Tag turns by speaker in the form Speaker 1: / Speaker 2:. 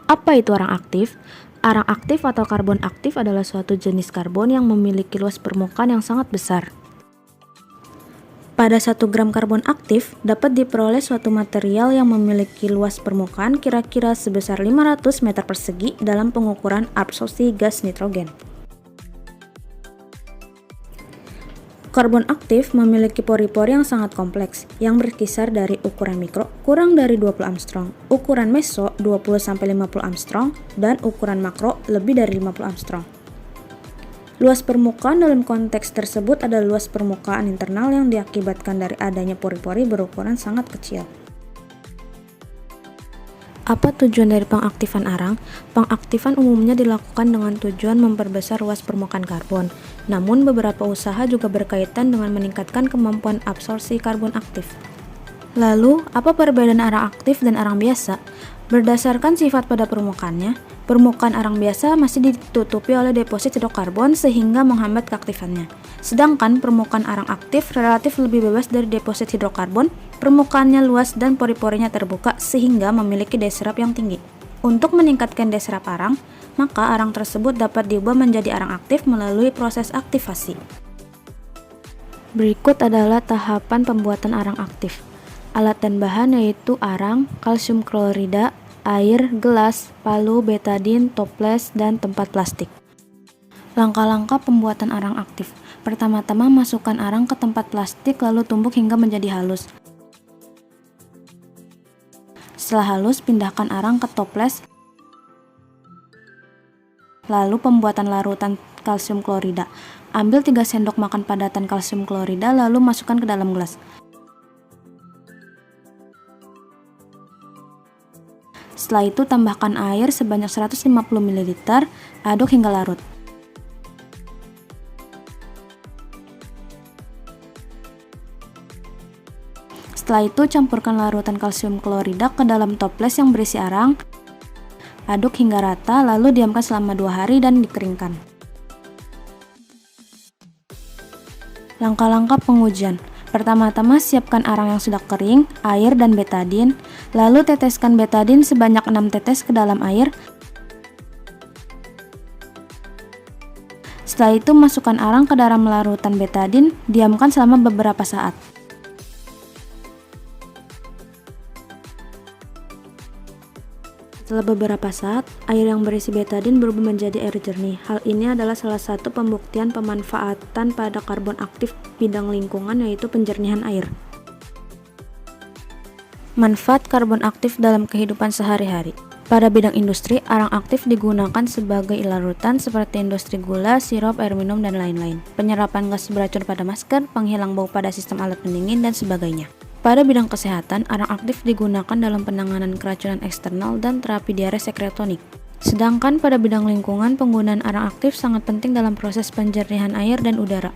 Speaker 1: Apa itu arang aktif? Arang aktif atau karbon aktif adalah suatu jenis karbon yang memiliki luas permukaan yang sangat besar. Pada 1 gram karbon aktif dapat diperoleh suatu material yang memiliki luas permukaan kira-kira sebesar 500 meter persegi dalam pengukuran absorpsi gas nitrogen. Karbon aktif memiliki pori-pori yang sangat kompleks, yang berkisar dari ukuran mikro kurang dari 20 Armstrong, ukuran meso 20-50 Armstrong, dan ukuran makro lebih dari 50 Armstrong. Luas permukaan dalam konteks tersebut adalah luas permukaan internal yang diakibatkan dari adanya pori-pori berukuran sangat kecil. Apa tujuan dari pengaktifan arang? Pengaktifan umumnya dilakukan dengan tujuan memperbesar luas permukaan karbon. Namun beberapa usaha juga berkaitan dengan meningkatkan kemampuan absorpsi karbon aktif. Lalu, apa perbedaan arang aktif dan arang biasa? Berdasarkan sifat pada permukaannya, permukaan arang biasa masih ditutupi oleh deposit hidrokarbon sehingga menghambat keaktifannya. Sedangkan permukaan arang aktif relatif lebih bebas dari deposit hidrokarbon, permukaannya luas dan pori-porinya terbuka sehingga memiliki daya serap yang tinggi. Untuk meningkatkan daya serap arang, maka arang tersebut dapat diubah menjadi arang aktif melalui proses aktivasi. Berikut adalah tahapan pembuatan arang aktif. Alat dan bahan yaitu arang, kalsium klorida, air, gelas, palu, betadin, toples, dan tempat plastik. Langkah-langkah pembuatan arang aktif. Pertama-tama masukkan arang ke tempat plastik lalu tumbuk hingga menjadi halus. Setelah halus, pindahkan arang ke toples. Lalu pembuatan larutan kalsium klorida. Ambil 3 sendok makan padatan kalsium klorida lalu masukkan ke dalam gelas. Setelah itu tambahkan air sebanyak 150 ml, aduk hingga larut. Setelah itu campurkan larutan kalsium klorida ke dalam toples yang berisi arang, aduk hingga rata lalu diamkan selama 2 hari dan dikeringkan. Langkah-langkah pengujian. Pertama-tama siapkan arang yang sudah kering, air, dan betadin, lalu teteskan betadin sebanyak 6 tetes ke dalam air. Setelah itu masukkan arang ke dalam larutan betadin, diamkan selama beberapa saat. Setelah beberapa saat, air yang berisi betadin berubah menjadi air jernih. Hal ini adalah salah satu pembuktian pemanfaatan pada karbon aktif bidang lingkungan, yaitu penjernihan air. Manfaat karbon aktif dalam kehidupan sehari-hari. Pada bidang industri, arang aktif digunakan sebagai larutan seperti industri gula, sirup, air minum, dan lain-lain. Penyerapan gas beracun pada masker, penghilang bau pada sistem alat pendingin, dan sebagainya. Pada bidang kesehatan, arang aktif digunakan dalam penanganan keracunan eksternal dan terapi diare sekretonik. Sedangkan pada bidang lingkungan, penggunaan arang aktif sangat penting dalam proses penjernihan air dan udara.